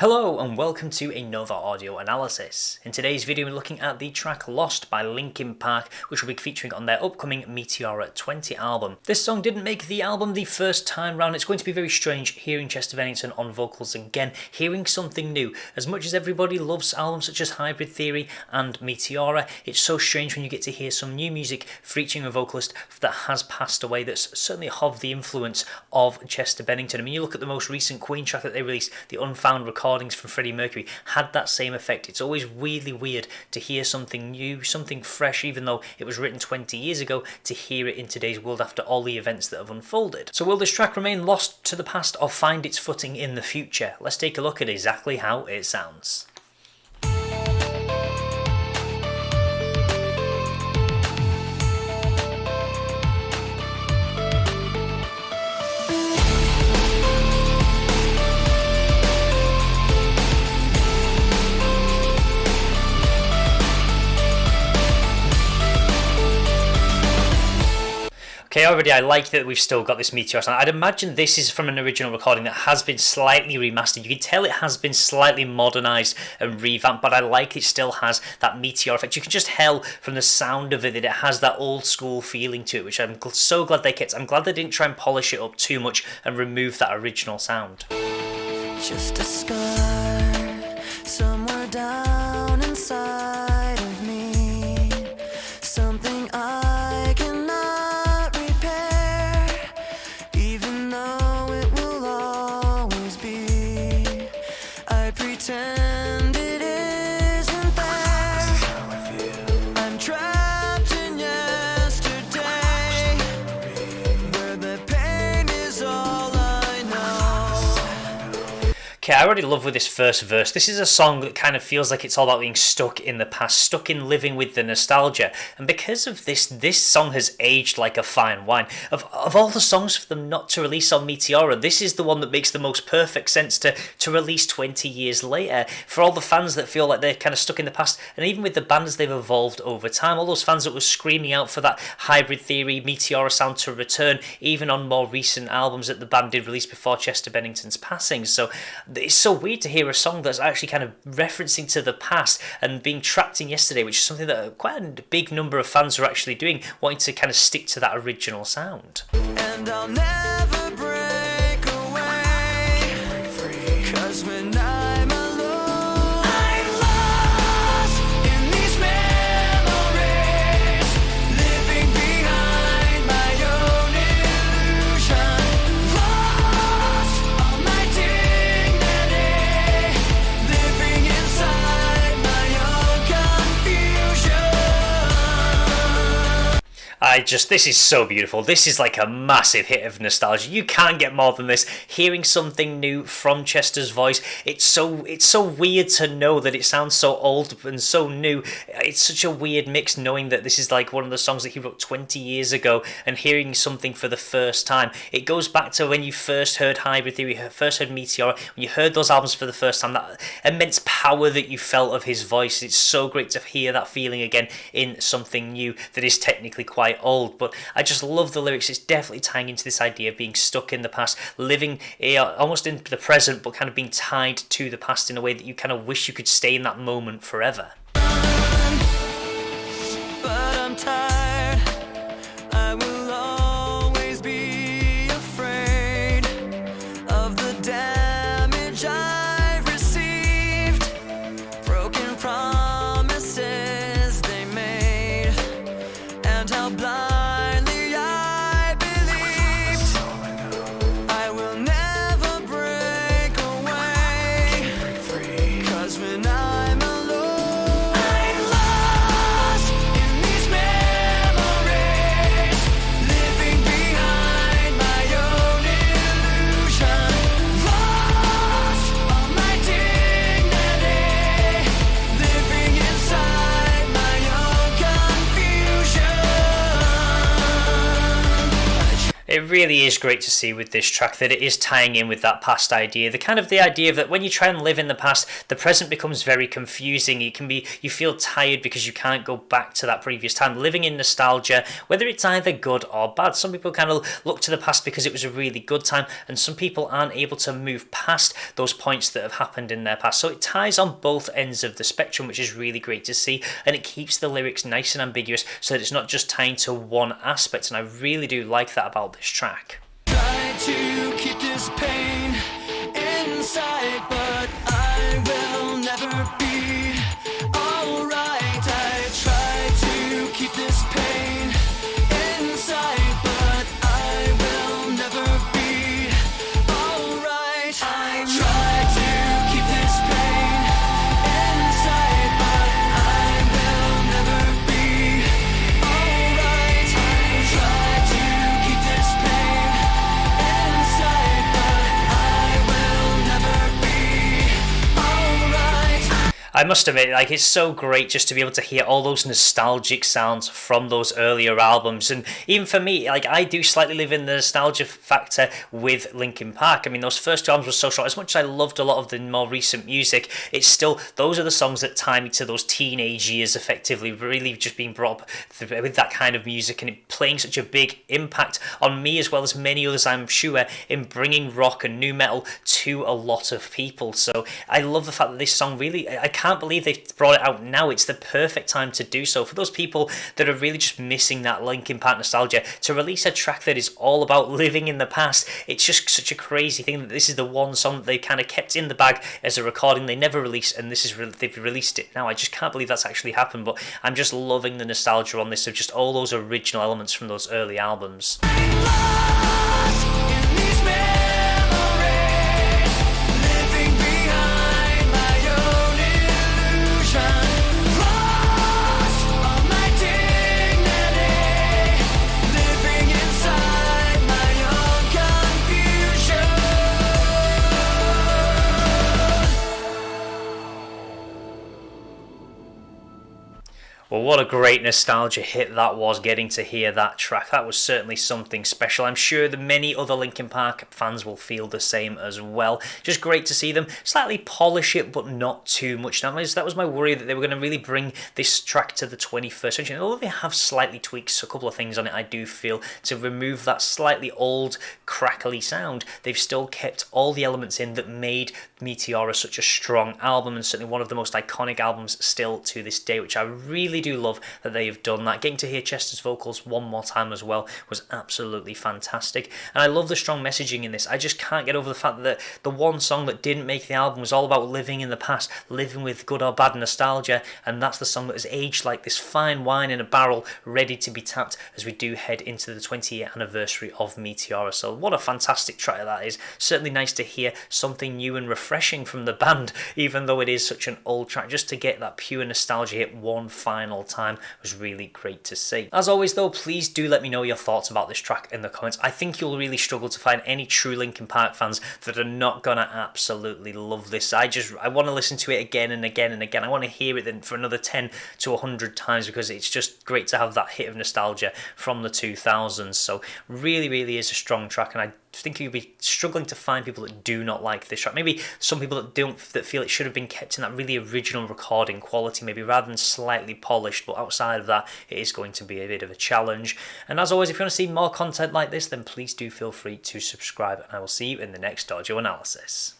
Hello and welcome to another audio analysis. In today's video we're looking at the track Lost by Linkin Park, which will be featuring on their upcoming Meteora 20 album. This song didn't make the album the first time round. It's going to be very strange hearing Chester Bennington on vocals again, hearing something new. As much as everybody loves albums such as Hybrid Theory and Meteora, it's so strange when you get to hear some new music featuring a vocalist that has passed away that's certainly of the influence of Chester Bennington. I mean, you look at the most recent Queen track that they released, the Unfound Recordings from Freddie Mercury, had that same effect. It's always weirdly weird to hear something new, something fresh, even though it was written 20 years ago, to hear it in today's world after all the events that have unfolded. So will this track remain lost to the past or find its footing in the future? Let's take a look at exactly how it sounds. Okay, already I like that we've still got this Meteor sound. I'd imagine this is from an original recording that has been slightly remastered. You can tell it has been slightly modernised and revamped, but I like it still has that Meteor effect. You can just tell from the sound of it that it has that old school feeling to it, which I'm so glad they kept. I'm glad they didn't try and polish it up too much and remove that original sound. Just a scar somewhere down inside of me, something I cannot repair, even though it will always be. I pretend it isn't there. This is how I feel. I'm trapped in yesterday, where the pain is all I know. Okay, I already love with this first verse. This is a song that kind of feels like it's all about being stuck in the past, stuck in living with the nostalgia. And because of this, this song has aged like a fine wine. Of all the songs for them not to release on Meteora, this is the one that makes the most perfect sense to release 20 years later. For all the fans that feel like they're kind of stuck in the past, and even with the bands they've evolved over time, all those fans that were screaming out for that Hybrid Theory, Meteora sound to return, even on more recent albums that the band did release before Chester Bennington's passing. So it's so weird to hear a song that's actually kind of referencing to the past and being trapped in yesterday, which is something that quite a big number of fans are actually doing, wanting to kind of stick to that original sound. And I'll never break away, 'cause when I'm alone, I'm lost in these memories, living behind my own illusion, lost all my dignity, living inside my own confusion. This is so beautiful. This is like a massive hit of nostalgia. You can't get more than this. Hearing something new from Chester's voice, it's so weird to know that it sounds so old and so new. It's such a weird mix knowing that this is like one of the songs that he wrote 20 years ago and hearing something for the first time. It goes back to when you first heard Hybrid Theory, first heard Meteora, when you heard those albums for the first time, that immense power that you felt of his voice. It's so great to hear that feeling again in something new that is technically quite old, but I just love the lyrics. It's definitely tying into this idea of being stuck in the past, living almost in the present, but kind of being tied to the past in a way that you kind of wish you could stay in that moment forever. But I'm tired, I will always be afraid of the damage I've received, broken promises they made, and how blindly I believed. I will never break away, 'cause when I'm alone, It really is great to see with this track that it is tying in with that past idea. The idea that when you try and live in the past, the present becomes very confusing. You feel tired because you can't go back to that previous time. Living in nostalgia, whether it's either good or bad. Some people kind of look to the past because it was a really good time, and some people aren't able to move past those points that have happened in their past. So it ties on both ends of the spectrum, which is really great to see, and it keeps the lyrics nice and ambiguous so that it's not just tying to one aspect, and I really do like that about this track. Try to keep this pain inside, but I will never be alright. I try to keep this pain inside, but I will never be alright. I try to keep this pain inside, but I will never be alright. I try to keep this pain inside, but I will never be alright. I must admit, like, it's so great just to be able to hear all those nostalgic sounds from those earlier albums. And even for me, like, I do slightly live in the nostalgia factor with Linkin Park. I mean, those first two albums were so short. As much as I loved a lot of the more recent music, it's still, those are the songs that tie me to those teenage years, effectively, really just being brought up with that kind of music and it playing such a big impact on me as well as many others, I'm sure, in bringing rock and nu metal to a lot of people. So I love the fact that this song really, I can't believe they've brought it out now. It's the perfect time to do so. For those people that are really just missing that Linkin Park nostalgia, to release a track that is all about living in the past, it's just such a crazy thing that this is the one song that they kind of kept in the bag as a recording they never released, and this is they've released it now. I just can't believe that's actually happened, but I'm just loving the nostalgia on this of just all those original elements from those early albums. Lost in these memories, living behind my own illusion. Lost all my dignity, living inside my own confusion. Well, what a great nostalgia hit that was, getting to hear that track. That was certainly something special. I'm sure that many other Linkin Park fans will feel the same as well. Just great to see them slightly polish it, but not too much. That was my worry, that they were going to really bring this track to the 21st century. And although they have slightly tweaked a couple of things on it, I do feel, to remove that slightly old, crackly sound, they've still kept all the elements in that made Meteora such a strong album, and certainly one of the most iconic albums still to this day, which I really do love that they have done that. Getting to hear Chester's vocals one more time as well was absolutely fantastic, and I love the strong messaging in this. I just can't get over the fact that the one song that didn't make the album was all about living in the past, living with good or bad nostalgia, and that's the song that has aged like this fine wine in a barrel, ready to be tapped as we do head into the 20-year anniversary of Meteora. So what a fantastic track that is. Certainly nice to hear something new and refreshing from the band, even though it is such an old track. Just to get that pure nostalgia hit one final time was really great to see. As always though, please do let me know your thoughts about this track in the comments. I think you'll really struggle to find any true Linkin Park fans that are not gonna absolutely love this. I want to listen to it again and again and again. I want to hear it then for another 10 to 100 times, because it's just great to have that hit of nostalgia from the 2000s. So really is a strong track, and I think you'll be struggling to find people that do not like this track. Maybe some people that feel it should have been kept in that really original recording quality, maybe, rather than slightly polished. But outside of that, it is going to be a bit of a challenge. And as always, if you want to see more content like this, then please do feel free to subscribe, and I will see you in the next audio analysis.